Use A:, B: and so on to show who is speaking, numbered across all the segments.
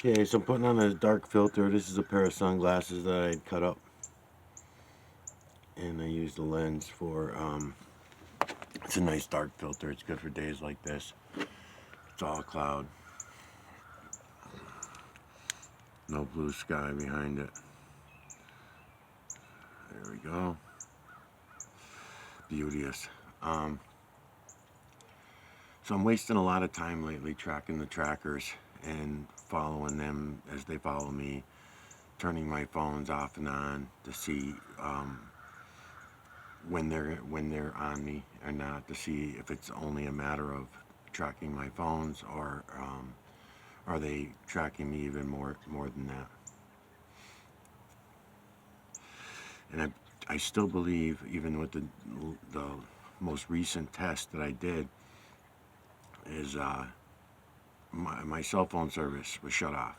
A: Okay, so I'm putting on a dark filter. This is a pair of sunglasses that I cut up, and I used the lens for. It's a nice dark filter. It's good for days like this. It's all cloud, no blue sky behind it. There we go. Beauteous. Um, so I'm wasting a lot of time lately tracking the trackers and following them as they follow me, turning my phones off and on to see when they're on me or not, to see if it's only a matter of tracking my phones or are they tracking me even more than that. And I still believe, even with the most recent test that I did, is my cell phone service was shut off,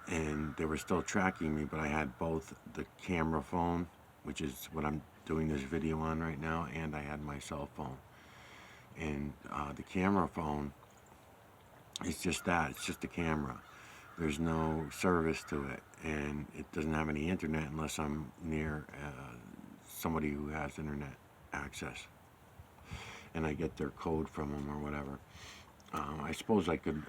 A: and they were still tracking me, but I had both the camera phone, which is what I'm doing this video on right now, and I had my cell phone. And the camera phone is just that, it's just a camera. There's no service to it, and it doesn't have any internet unless I'm near somebody who has internet access, and I get their code from them or whatever. I suppose I could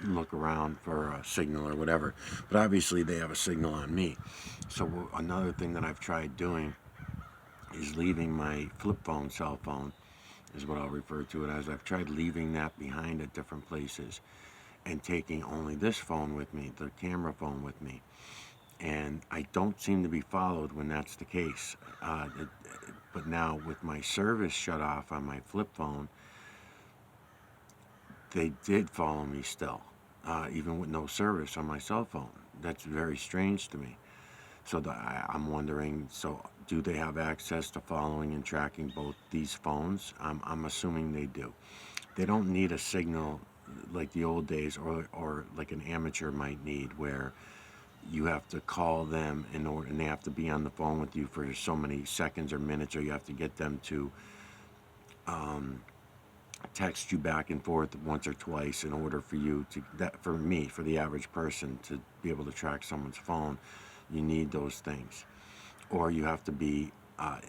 A: look around for a signal or whatever, but obviously they have a signal on me. So another thing that I've tried doing is leaving my flip phone, cell phone, is what I'll refer to it as. I've tried leaving that behind at different places and taking only this phone with me, the camera phone with me. And I don't seem to be followed when that's the case. But now with my service shut off on my flip phone, they did follow me still, even with no service on my cell phone. That's very strange to me. So I'm wondering, so do they have access to following and tracking both these phones? I'm assuming they do. They don't need a signal like the old days, or like an amateur might need, where you have to call them in order, and they have to be on the phone with you for so many seconds or minutes, or you have to get them to um, text you back and forth once or twice in order for you to, that for me, for the average person to be able to track someone's phone. You need those things, or you have to be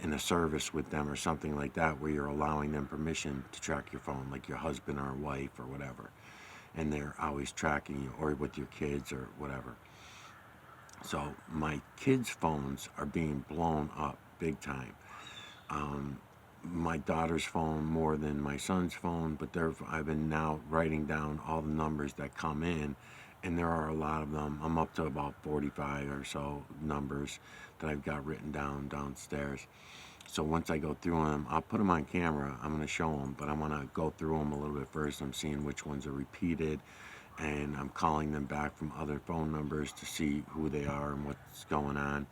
A: in a service with them or something like that, where you're allowing them permission to track your phone, like your husband or wife or whatever, and they're always tracking you, or with your kids or whatever. So my kids' phones are being blown up big time. Um, my daughter's phone more than my son's phone, but I've been now writing down all the numbers that come in, and there are a lot of them. I'm up to about 45 or so numbers that I've got written down downstairs. So once I go through them, I'll put them on camera. I'm going to show them, but I want to go through them a little bit first. I'm seeing which ones are repeated, and I'm calling them back from other phone numbers to see who they are and what's going on.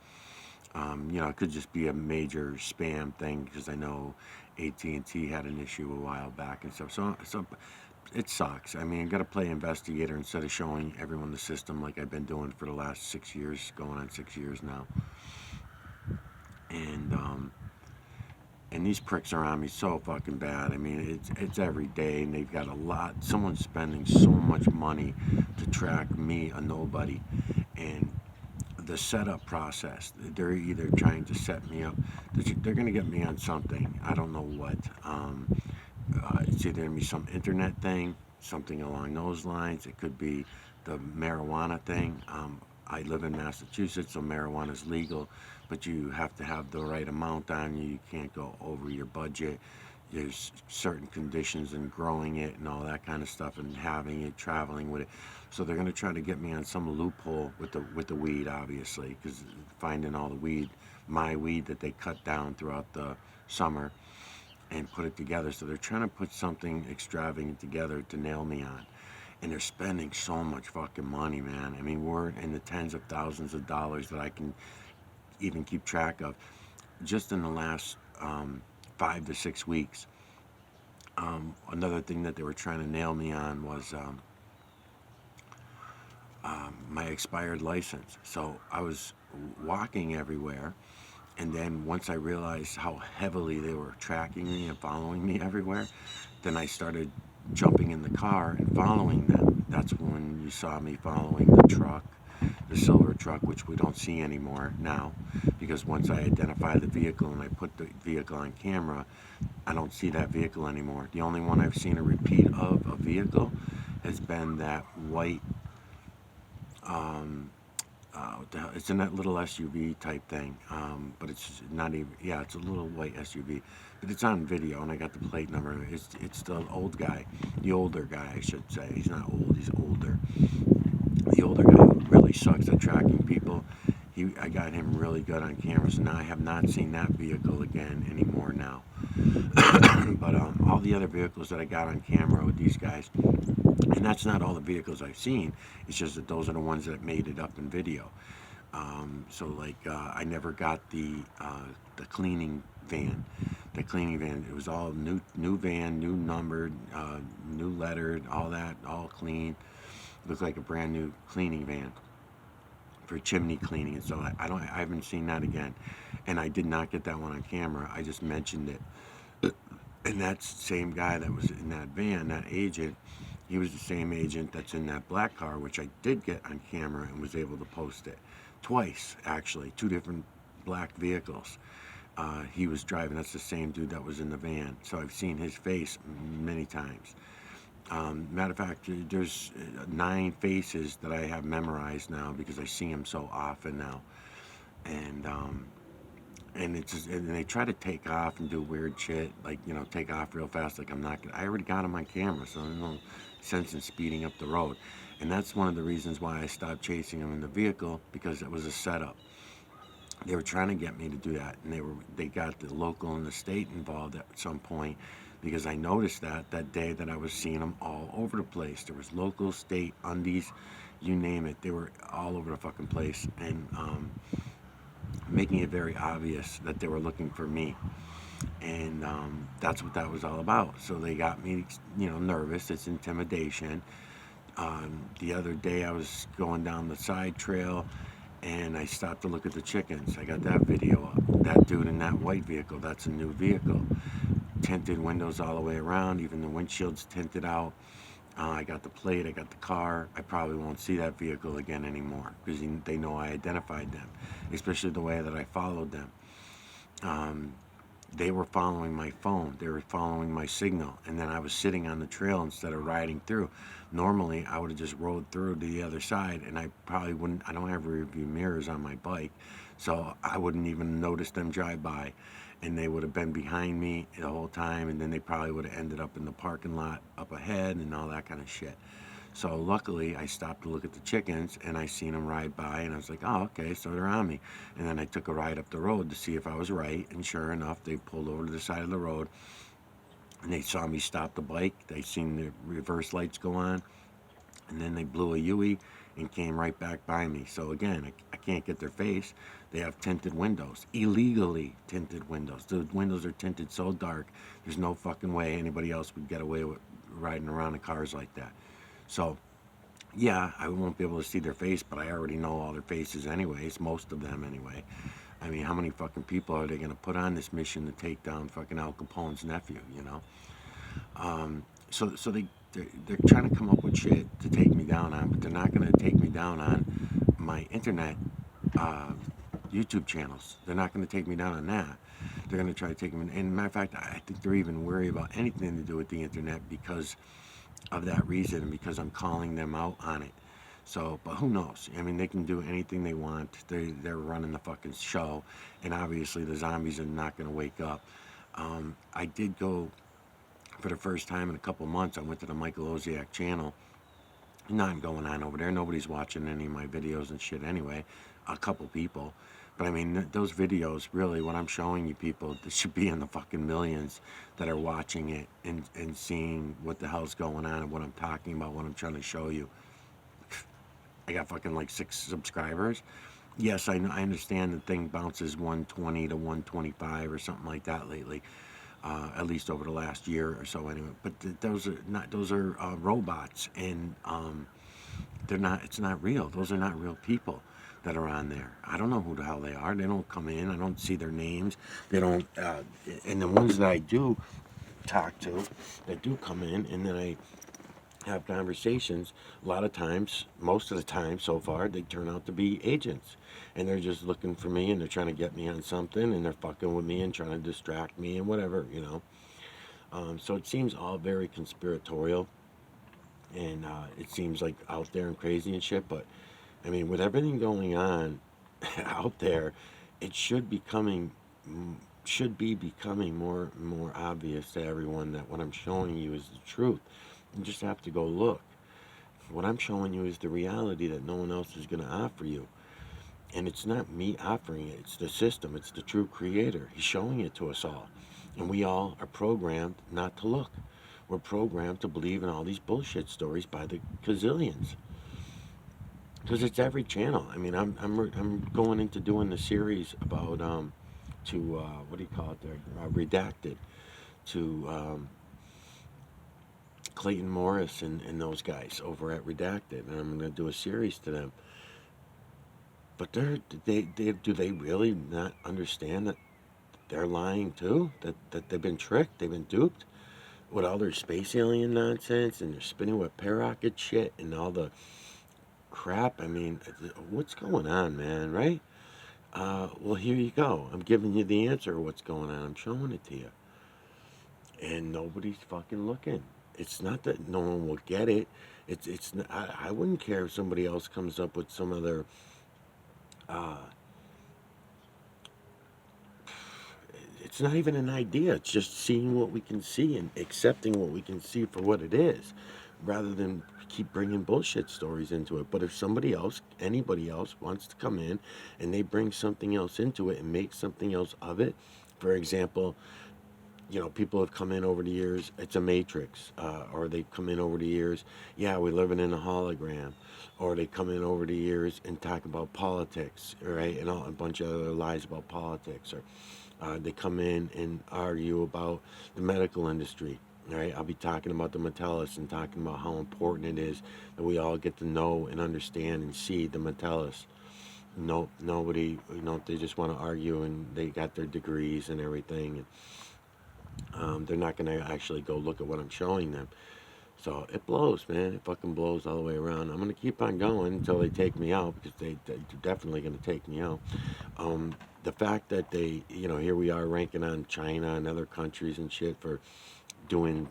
A: It could just be a major spam thing, because I know AT&T had an issue a while back and stuff. So it sucks. I mean, I got to play investigator instead of showing everyone the system like I've been doing for the last 6 years, going on 6 years now. And and these pricks are on me so fucking bad. I mean, it's every day, and they've got a lot. Someone's spending so much money to track me, a nobody, and the setup process. They're either trying to set me up. They're going to get me on something. I don't know what. It's either going to be some internet thing, something along those lines. It could be the marijuana thing. I live in Massachusetts, so marijuana is legal, but you have to have the right amount on you. You can't go over your budget. There's certain conditions in growing it and all that kind of stuff, and having it, traveling with it. So they're going to try to get me on some loophole with the weed, obviously, because finding all the weed, my weed that they cut down throughout the summer and put it together. So they're trying to put something extravagant together to nail me on. And they're spending so much fucking money, man. I mean, we're in the tens of thousands of dollars that I can even keep track of. Just in the last 5 to 6 weeks. Another thing that they were trying to nail me on was my expired license. So I was walking everywhere, and then once I realized how heavily they were tracking me and following me everywhere, then I started jumping in the car and following them. That's when you saw me following the truck, the silver truck, which we don't see anymore now, because once I identify the vehicle and I put the vehicle on camera, I don't see that vehicle anymore. The only one I've seen a repeat of a vehicle has been that white, what the hell? It's in that little SUV type thing, but it's not even, yeah, it's a little white SUV, but it's on video and I got the plate number. It's the old guy, the older guy, I should say. He's not old, he's older. The older guy who really sucks at tracking people. I got him really good on cameras, and I have not seen that vehicle again anymore now. But all the other vehicles that I got on camera with these guys, and that's not all the vehicles I've seen, it's just that those are the ones that made it up in video. So like I never got the cleaning van. The cleaning van, it was all new van, new numbered, new lettered, all that, all clean. Looked like a brand new cleaning van for chimney cleaning, and so I haven't seen that again, and I did not get that one on camera. I just mentioned it, and that's the same guy that was in that van, that agent. He was the same agent that's in that black car, which I did get on camera and was able to post it twice, actually, two different black vehicles. He was driving. That's the same dude that was in the van. So I've seen his face many times. Matter of fact, there's 9 faces that I have memorized now because I see them so often now, and it's just, and they try to take off and do weird shit, like take off real fast. Like I already got them on camera, so there's no sense in speeding up the road, and that's one of the reasons why I stopped chasing them in the vehicle, because it was a setup. They were trying to get me to do that, and they got the local and the state involved at some point, because I noticed that day that I was seeing them all over the place. There was local, state, undies, you name it. They were all over the fucking place, and making it very obvious that they were looking for me. And that's what that was all about. So they got me, nervous. It's intimidation. The other day I was going down the side trail, and I stopped to look at the chickens. I got that video up. That dude in that white vehicle, that's a new vehicle. Tinted windows all the way around, even the windshield's tinted out. I got the plate, I got the car. I probably won't see that vehicle again anymore, because they know I identified them, especially the way that I followed them. They were following my phone, they were following my signal, and then I was sitting on the trail instead of riding through. Normally I would have just rode through to the other side, and I probably wouldn't. I don't have rear view mirrors on my bike, so I wouldn't even notice them drive by, and they would have been behind me the whole time, and then they probably would have ended up in the parking lot up ahead and all that kind of shit. So luckily I stopped to look at the chickens, and I seen them ride by, and I was like, oh, okay, so they're on me. And then I took a ride up the road to see if I was right, and sure enough, they pulled over to the side of the road, and they saw me stop the bike. They seen the reverse lights go on, and then they blew a U-ey and came right back by me. So again, I can't get their face. They have tinted windows, illegally tinted windows. The windows are tinted so dark, there's no fucking way anybody else would get away with riding around in cars like that. So yeah, I won't be able to see their face, but I already know all their faces anyways, most of them anyway. I mean, how many fucking people are they going to put on this mission to take down fucking Al Capone's nephew, So they're trying to come up with shit to take me down on, but they're not going to take me down on my internet YouTube channels. They're not going to take me down on that. They're going to try to take me. And matter of fact, I think they're even worried about anything to do with the internet because of that reason, and because I'm calling them out on it. So, but who knows? I mean, they can do anything they want. They're running the fucking show, and obviously the zombies are not going to wake up. I did go for the first time in a couple months. I went to the Michael Oziak channel. Nothing going on over there. Nobody's watching any of my videos and shit anyway. A couple people. But I mean, those videos, really, what I'm showing you people, there should be in the fucking millions that are watching it and seeing what the hell's going on and what I'm talking about, what I'm trying to show you. I got fucking like 6 subscribers. Yes, I understand the thing bounces 120 to 125 or something like that lately. At least over the last year or so anyway. But those are robots, and they're not. It's not real. Those are not real people that are on there. I don't know who the hell they are. They don't come in. I don't see their names. They don't. And the ones that I do talk to, that do come in, and then have conversations, a lot of times, most of the time so far, they turn out to be agents. And they're just looking for me and they're trying to get me on something and they're fucking with me and trying to distract me and whatever, you know. So it seems all very conspiratorial and it seems like out there and crazy and shit. But I mean, with everything going on out there, it should be becoming more and more obvious to everyone that what I'm showing you is the truth. You just have to go look. What I'm showing you is the reality that no one else is going to offer you. And it's not me offering it, it's the system, it's the true creator. He's showing it to us all. And we all are programmed not to look. We're programmed to believe in all these bullshit stories by the gazillions. Because it's every channel. I mean, I'm going into doing the series about, what do you call it there? Redacted. To Clayton Morris and those guys over at Redacted. And I'm going to do a series to them. But do they really not understand that they're lying too? That they've been tricked, they've been duped with all their space alien nonsense and their spinning with rocket shit and all the crap. I mean, what's going on, man? Right? Well, here you go. I'm giving you the answer of what's going on. I'm showing it to you, and nobody's fucking looking. It's not that no one will get it. It's. I wouldn't care if somebody else comes up with some other. Uh, it's not even an idea. It's just seeing what we can see and accepting what we can see for what it is, rather than keep bringing bullshit stories into it. But if somebody else, anybody else, wants to come in and they bring something else into it and make something else of it, for example, people have come in over the years, it's a matrix, or they've come in over the years, yeah, we're living in a hologram, or they come in over the years and talk about politics, right, and a bunch of other lies about politics, or they come in and argue about the medical industry. Right, I'll be talking about the Metellus and talking about how important it is that we all get to know and understand and see the Metellus. No, nobody, they just want to argue and they got their degrees and everything. And they're not going to actually go look at what I'm showing them. So it blows, man. It fucking blows all the way around. I'm going to keep on going until they take me out because they're definitely going to take me out. The fact that they, here we are ranking on China and other countries and shit for doing,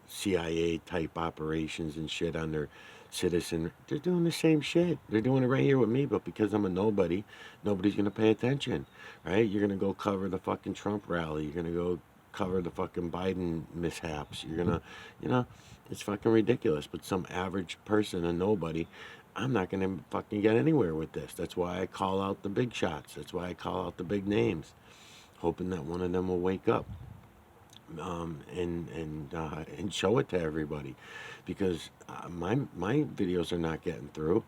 A: CIA type operations and shit on their citizen. They're doing the same shit. They're doing it right here with me, but because I'm a nobody, nobody's gonna pay attention, right? You're gonna go cover the fucking Trump rally. You're gonna go cover the fucking Biden mishaps. You're gonna, it's fucking ridiculous. But some average person, a nobody, I'm not gonna fucking get anywhere with this. That's why I call out the big shots. That's why I call out the big names, hoping that one of them will wake up and show it to everybody, because my videos are not getting through.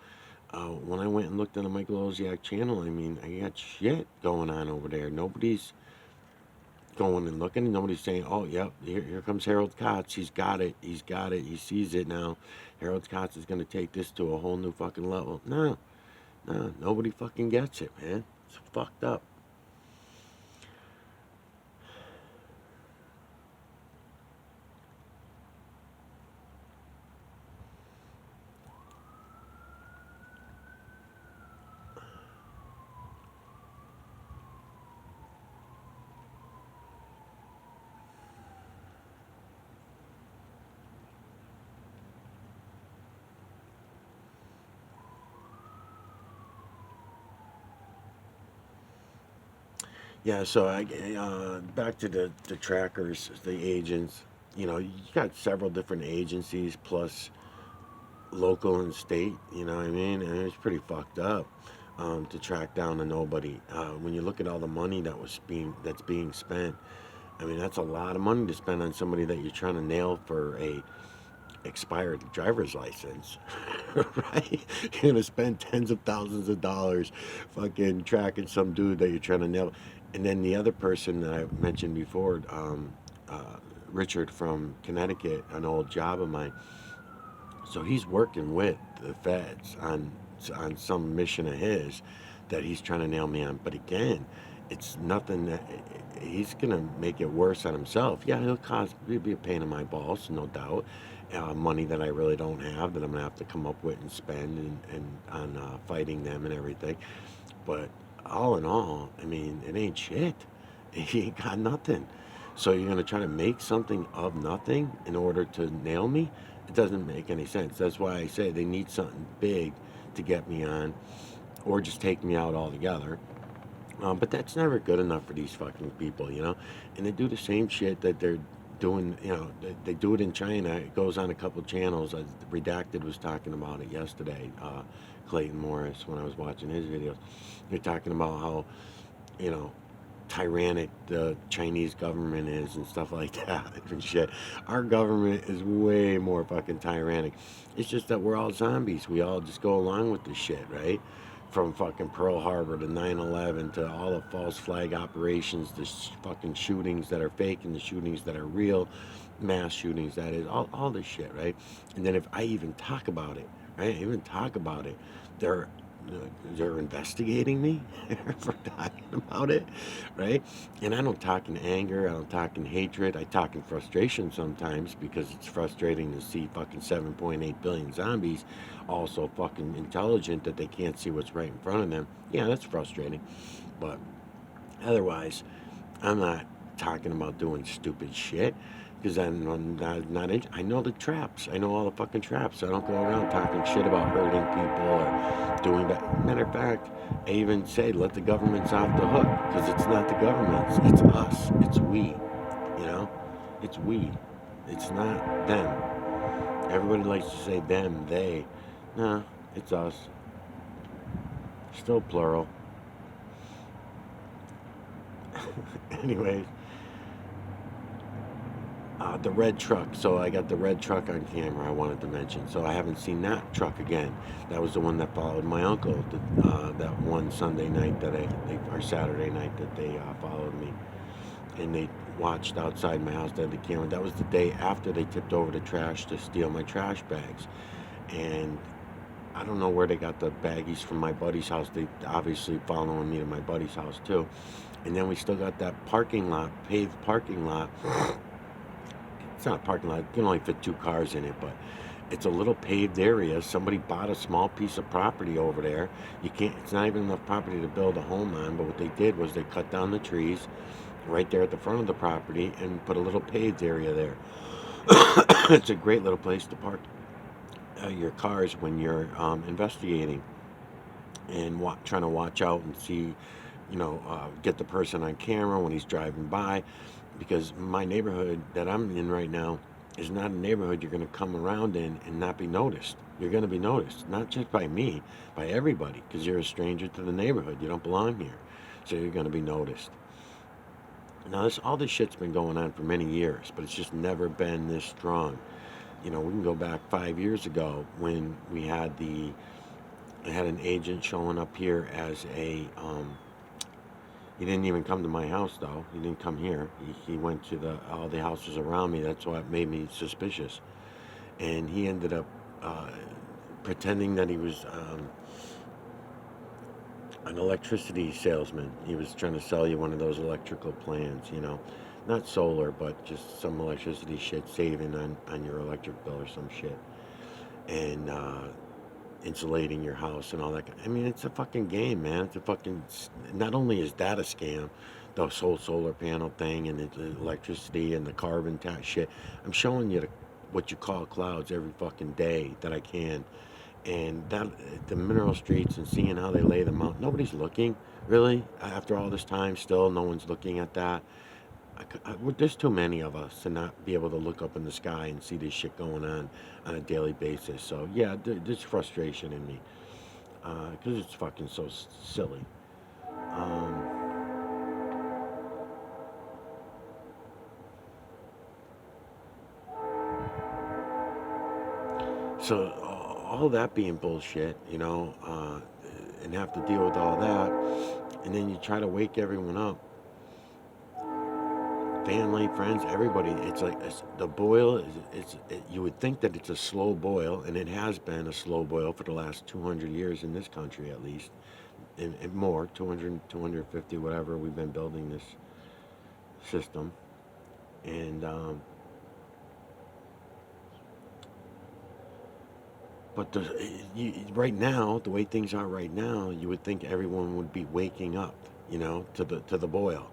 A: When I went and looked on the Michael Oziak channel, I mean, I got shit going on over there. Nobody's going and looking. Nobody's saying, "Oh, yep, here comes Harold Kotz. He's got it. He's got it. He sees it now. Harold Kotz is going to take this to a whole new fucking level." No, nobody fucking gets it, man. It's fucked up. Yeah, so back to the trackers, the agents. You got several different agencies plus local and state. You know what I mean? And it's pretty fucked up to track down a nobody. When you look at all the money that's being spent, I mean that's a lot of money to spend on somebody that you're trying to nail for a expired driver's license, right? You're gonna spend tens of thousands of dollars fucking tracking some dude that you're trying to nail. And then the other person that I mentioned before, Richard from Connecticut, an old job of mine. So he's working with the feds on some mission of his that he's trying to nail me on. But again, it's nothing that he's gonna make it worse on himself. Yeah, he'll be a pain in my balls, no doubt. Money that I really don't have that I'm gonna have to come up with and spend and on fighting them and everything. But all in all, I mean, it ain't shit. He ain't got nothing. So you're gonna try to make something of nothing in order to nail me? It doesn't make any sense. That's why I say they need something big to get me on, or just take me out altogether. But that's never good enough for these fucking people, you know? And they do the same shit that they're doing, you know, they do it in China. It goes on a couple channels. Redacted was talking about it yesterday, Clayton Morris, when I was watching his videos. They're talking about how, you know, tyrannic the Chinese government is and stuff like that and shit. Our government is way more fucking tyrannic. It's just that we're all zombies. We all just go along with this shit, right? From fucking Pearl Harbor to 9/11 to all the false flag operations, the fucking shootings that are fake and the shootings that are real, mass shootings, that is, all this shit, right? And then if I even talk about it, right? Even talk about it, they're they're investigating me for talking about it, right? And I don't talk in anger, I don't talk in hatred, I talk in frustration sometimes because it's frustrating to see fucking 7.8 billion zombies all so fucking intelligent that they can't see what's right in front of them. Yeah, that's frustrating. But otherwise, I'm not talking about doing stupid shit because I'm not I know the traps. I know all the fucking traps. I don't go around talking shit about hurting people or doing that. Matter of fact, I even say let the governments off the hook because it's not the governments. It's us. It's we. You know? It's we. It's not them. Everybody likes to say them, they. No, it's us. Still plural. Anyways, the red truck. So I got the red truck on camera. I wanted to mention. So I haven't seen that truck again. That was the one that followed my uncle. That one Sunday night or Saturday night that they followed me, and they watched outside my house. They had the camera. That was the day after they tipped over the trash to steal my trash bags, and I don't know where they got the baggies from my buddy's house. They obviously following me to my buddy's house too. And then we still got that parking lot, paved parking lot. It's not a parking lot. You can only fit 2 cars in it, but it's a little paved area. Somebody bought a small piece of property over there. You can't. It's not even enough property to build a home on. But what they did was they cut down the trees right there at the front of the property and put a little paved area there. It's a great little place to park your cars when you're investigating and trying to watch out and see, get the person on camera when he's driving by. Because my neighborhood that I'm in right now is not a neighborhood you're going to come around in and not be noticed. You're going to be noticed, not just by me, by everybody, because you're a stranger to the neighborhood. You don't belong here. So you're going to be noticed. Now, all this shit's been going on for many years, but it's just never been this strong. We can go back 5 years ago when I had an agent showing up here as he didn't even come to my house though. He didn't come here. He went to all the houses around me. That's what made me suspicious. And he ended up pretending that he was an electricity salesman. He was trying to sell you one of those electrical plans, not solar, but just some electricity shit, saving on your electric bill or some shit. And insulating your house and all that. I mean, it's a fucking game, man. It's a fucking. Not only is that a scam, the whole solar panel thing and the electricity and the carbon tax shit. I'm showing you what you call clouds every fucking day that I can, and that the mineral streets and seeing how they lay them out. Nobody's looking really after all this time. Still, no one's looking at that. There's too many of us to not be able to look up in the sky and see this shit going on a daily basis. So yeah, there's frustration in me because it's fucking so silly. Um, so all that being bullshit, and have to deal with all that, and then you try to wake everyone up. Family, friends, everybody. It's like the boil you would think that it's a slow boil, and it has been a slow boil for the last 200 years in this country, at least. and more, 200, 250, whatever. We've been building this system. And, but right now, the way things are right now, you would think everyone would be waking up, to the boil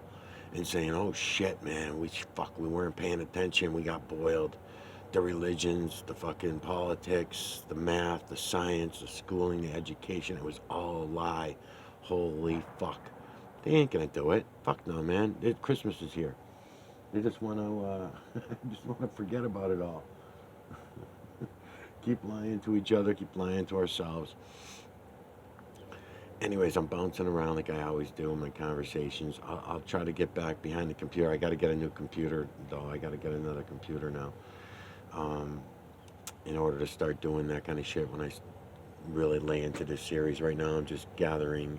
A: and saying, "Oh shit, man, we weren't paying attention. We got boiled. The religions, the fucking politics, the math, the science, the schooling, the education, it was all a lie. Holy fuck. They ain't gonna do it. Fuck no, man. Christmas is here. They just want to just want to forget about it all. Keep lying to each other, keep lying to ourselves. Anyways, I'm bouncing around like I always do in my conversations. I'll try to get back behind the computer. I got to get a new computer, though. I got to get another computer now, in order to start doing that kind of shit when I really lay into this series. Right now, I'm just gathering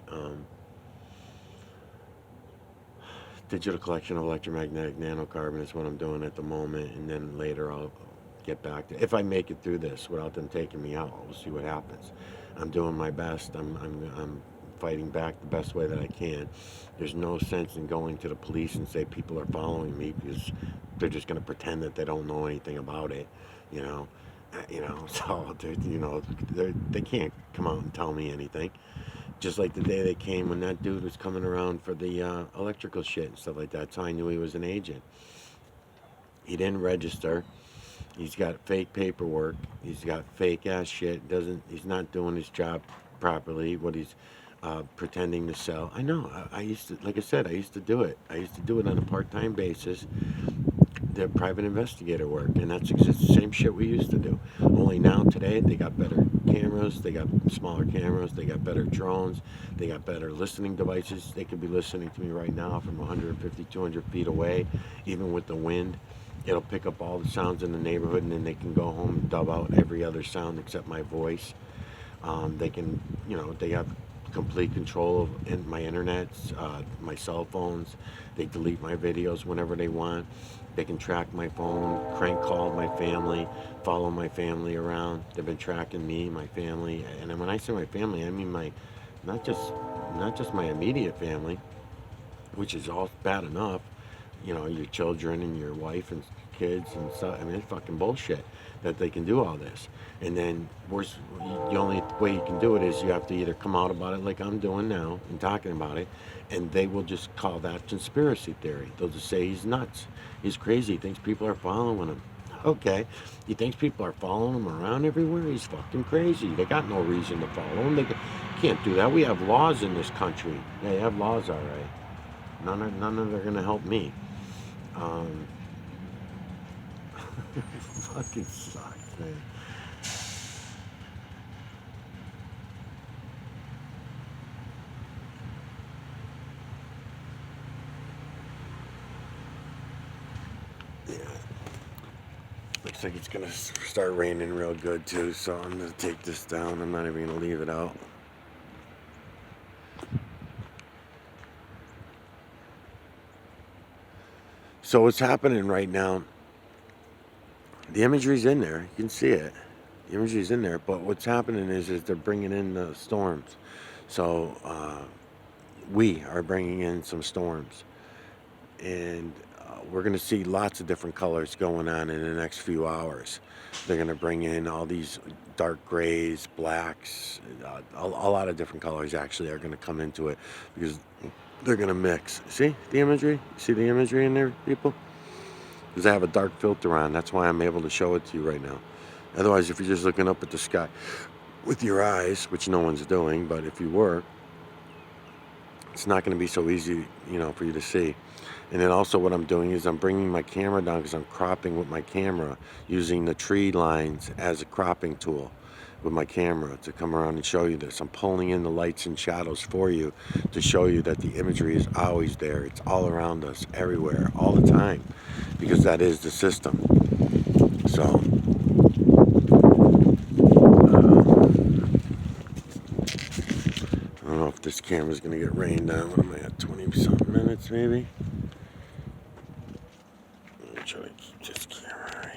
A: digital collection of electromagnetic nanocarbon is what I'm doing at the moment, and then later I'll get back to, if I make it through this without them taking me out, we'll see what happens. I'm doing my best. I'm fighting back the best way that I can. There's no sense in going to the police and say people are following me, because they're just going to pretend that they don't know anything about it, you know. So they can't come out and tell me anything. Just like the day they came when that dude was coming around for the electrical shit and stuff like that, so I knew he was an agent. He didn't register. He's got fake paperwork. He's got fake ass shit. He's not doing his job properly. What he's pretending to sell. I know. I used to, like I said, I used to do it. I used to do it on a part-time basis. The private investigator work, and that's the same shit we used to do. Only now today they got better cameras, they got smaller cameras, they got better drones, they got better listening devices. They could be listening to me right now from 150, 200 feet away, even with the wind. It'll pick up all the sounds in the neighborhood, and then they can go home and dub out every other sound except my voice. They can, they have complete control of my internet, my cell phones. They delete my videos whenever they want. They can track my phone, crank call my family, follow my family around. They've been tracking me, my family, and when I say my family, I mean my not just my immediate family, which is all bad enough. Your children and your wife and kids and stuff. I mean, it's fucking bullshit that they can do all this. And then the only way you can do it is you have to either come out about it like I'm doing now and talking about it, and they will just call that conspiracy theory. They'll just say he's nuts. He's crazy. He thinks people are following him. Okay. He thinks people are following him around everywhere. He's fucking crazy. They got no reason to follow him. They can't do that. We have laws in this country. Yeah, they have laws, all right. None of them are going to help me. Fucking sucks, man. Yeah. Looks like it's gonna start raining real good too, so I'm gonna take this down. I'm not even gonna leave it out. So what's happening right now, the imagery's in there. You can see it. The imagery's in there. But what's happening is they're bringing in the storms. So we are bringing in some storms. And we're going to see lots of different colors going on in the next few hours. They're going to bring in all these dark grays, blacks, a lot of different colors actually are going to come into it, because they're going to mix. See the imagery? See the imagery in there, people? Because I have a dark filter on. That's why I'm able to show it to you right now. Otherwise, if you're just looking up at the sky with your eyes, which no one's doing, but if you were, it's not going to be so easy, for you to see. And then also what I'm doing is I'm bringing my camera down, because I'm cropping with my camera, using the tree lines as a cropping tool with my camera to come around and show you this. I'm pulling in the lights and shadows for you to show you that the imagery is always there. It's all around us, everywhere, all the time, because that is the system. So I don't know if this camera's going to get rained on. What am I at, 20-something minutes maybe? Let me try to keep this camera right.